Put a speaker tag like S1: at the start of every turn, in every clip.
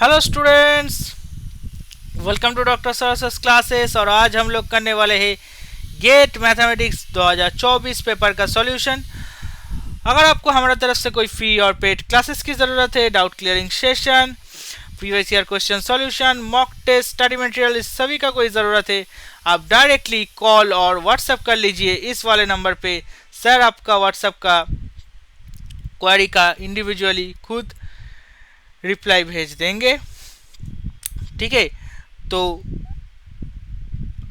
S1: Hello students, welcome to doctor Saras classes. और आज हम लोग करने वाले हैं गेट मैथमेटिक्स 2024 पेपर का सॉल्यूशन। अगर आपको हमारा तरफ से कोई फ्री और पेड क्लासेस की ज़रूरत है, doubt clearing session, previous year question solution, mock test, study material, इस सभी का कोई ज़रूरत है, आप डायरेक्टली कॉल और व्हाट्सएप कर लीजिए इस वाले नंबर पे। सर आपका व्हाट्सएप का क्वेरी का इंडिविजुअली खुद रिप्लाई भेज देंगे। ठीक है, तो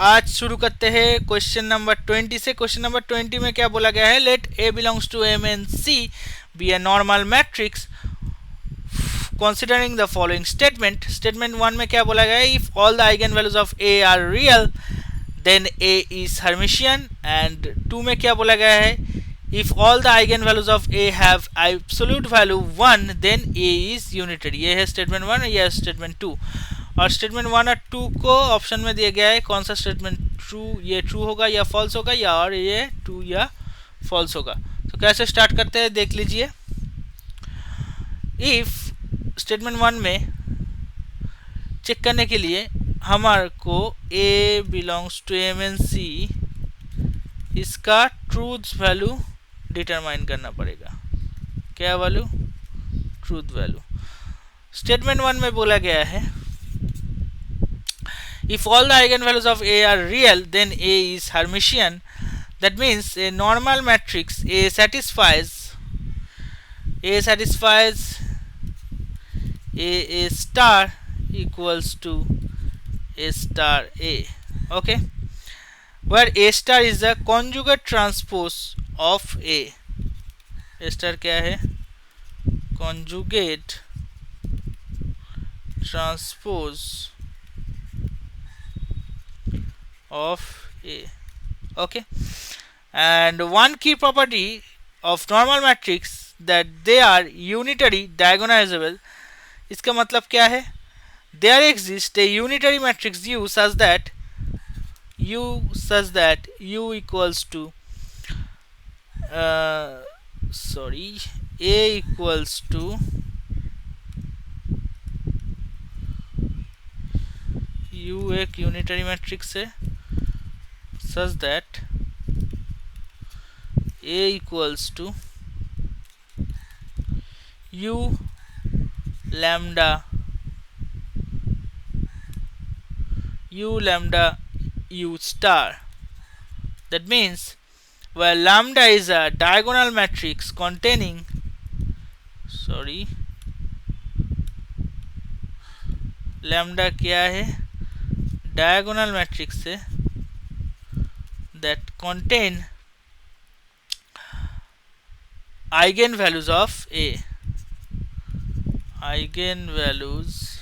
S1: आज शुरू करते हैं क्वेश्चन नंबर 20 से। क्वेश्चन नंबर 20 में क्या बोला गया है? Let A belongs to M and C be a normal matrix considering the following statement. Statement 1 में क्या बोला गया है? If all the eigenvalues of A are real then A is Hermitian. And 2 में क्या बोला गया है? If all the eigenvalues of A have absolute value 1 then A is unitary. ये है statement 1, ये है statement 2। और स्टेटमेंट 1 और 2 को ऑप्शन में दिया गया है कौन सा स्टेटमेंट ट्रू, ये ट्रू होगा या फॉल्स होगा, या और ये ट्रू या फॉल्स होगा। तो कैसे स्टार्ट करते हैं देख लीजिए। इफ स्टेटमेंट 1 में चेक करने के लिए हमारे को A belongs to M N C, इसका ट्रूथ वैल्यू डिटरमाइन करना पड़ेगा। क्या वैल्यू? Truth value. स्टेटमेंट 1 में बोला गया है if all the eigenvalues of A are real then A is Hermitian. That means a normal matrix A satisfies A star equals to A star A. Okay, where A star is the conjugate transpose of A. A star क्या है? Conjugate transpose of A. Okay, and one key property of normal matrix that they are unitary diagonalizable. इसका मतलब क्या है? There exists a unitary matrix U such that U equals to A equals to U एक unitary matrix है such that A equals to U lambda U star. That means where lambda is a diagonal matrix containing lambda क्या है? diagonal matrix है that contain eigenvalues of A. Eigenvalues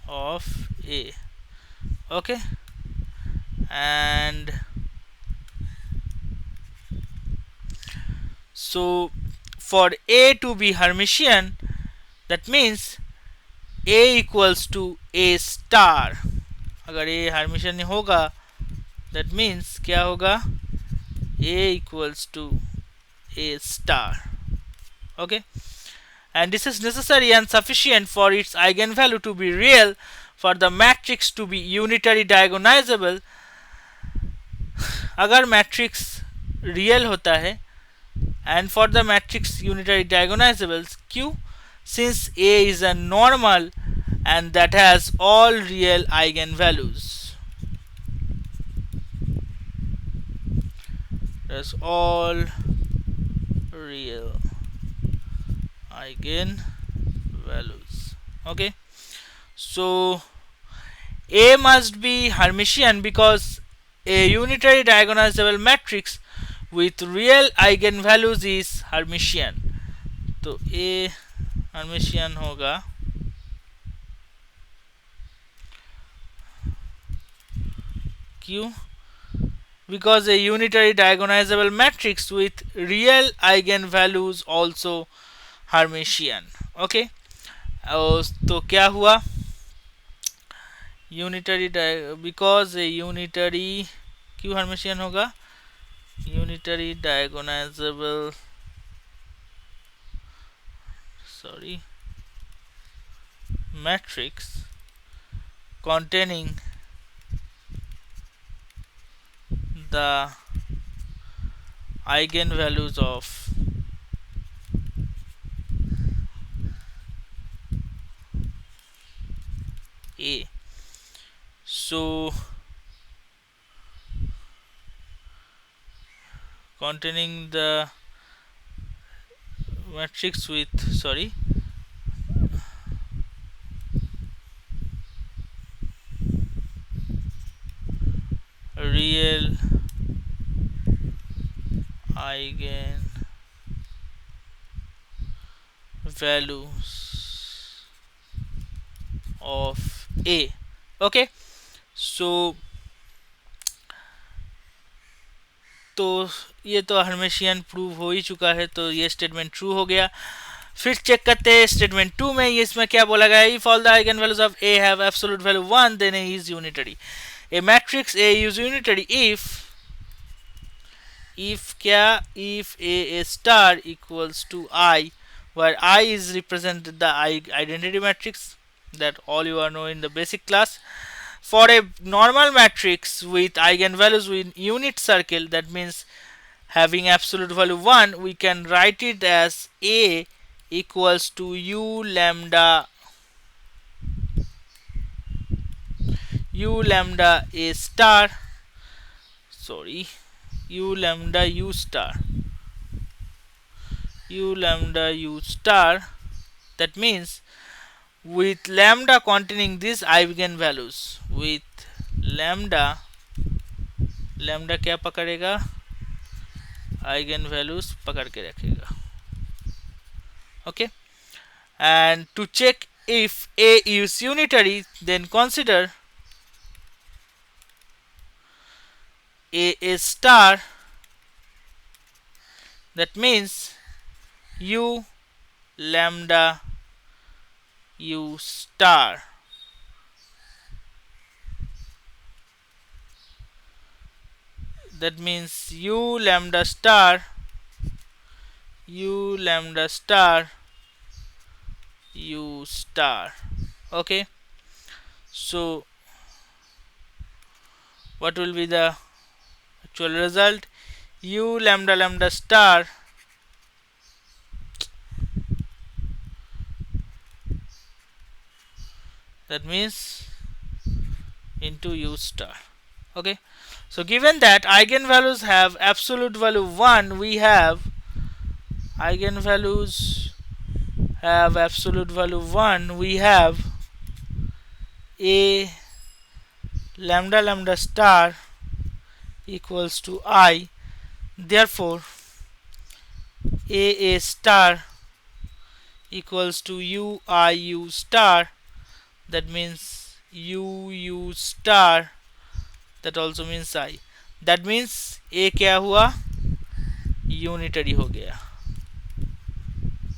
S1: of A. Okay, and so for A to be Hermitian, that means A equals to A star. अगर A Hermitian होगा that means क्या होगा? A equals to A star. Okay, and this is necessary and sufficient for its eigenvalue to be real for the matrix to be unitary diagonalizable. अगर matrix real होता है and for the matrix unitary diagonalizable, Q, since A is a normal and that has all real eigenvalues. That's all real eigenvalues. Okay, so A must be Hermitian because a unitary diagonalizable matrix with real eigenvalues is Hermitian. तो A Hermitian होगा Q because a unitary diagonalizable matrix with real eigenvalues also Hermitian. Okay, तो क्या हुआ? Unitary because A unitary क्यों Hermitian होगा? Unitary diagonalisable matrix containing the eigenvalues of A. So containing the matrix with real eigen values of A. Okay, so तो ये तो Hermitian prove हो ही चुका है, तो ये स्टेटमेंट ट्रू हो गया। फिर चेक करते हैं स्टेटमेंट 2 में, ये इसमें क्या बोला गया, if all the eigenvalues of A have absolute value 1 then A is unitary. A matrix A is unitary if क्या, if a star equals to I, where I is represented the identity matrix that all you are know in the basic class. For a normal matrix with eigenvalues with unit circle, that means having absolute value 1, we can write it as A equals to u lambda a star, u lambda u star. That means with lambda containing these eigenvalues, with lambda क्या पकड़ेगा, eigenvalues पकड़ के रखेगा। Okay, and to check if A is unitary, then consider A star, that means u lambda u star. That means u lambda star u star. Okay, so what will be the actual result? U lambda star that means into u star. Okay, so given that eigenvalues have absolute value 1, we have eigenvalues have absolute value 1, we have A lambda star equals to I. Therefore A star equals to u star, that means u star, that also means I. That means A क्या हुआ, unitary हो गया।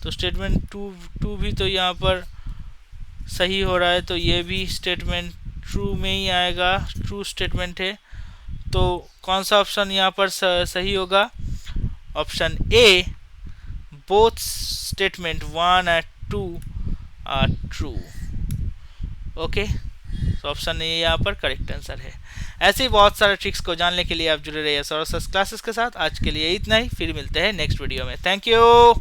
S1: तो statement to भी तो यहाँ पर सही हो रहा है, तो ये भी स्टेटमेंट ट्रू में ही आएगा, ट्रू स्टेटमेंट है। तो कौन सा ऑप्शन यहाँ पर सही होगा, option A, both statement 1 and 2 are true. Okay, तो ऑप्शन ए यहाँ पर करेक्ट आंसर है। ऐसे ही बहुत सारे ट्रिक्स को जानने के लिए आप जुड़े रहिए सौरभ क्लासेस के साथ। आज के लिए इतना ही, फिर मिलते हैं नेक्स्ट वीडियो में। Thank you.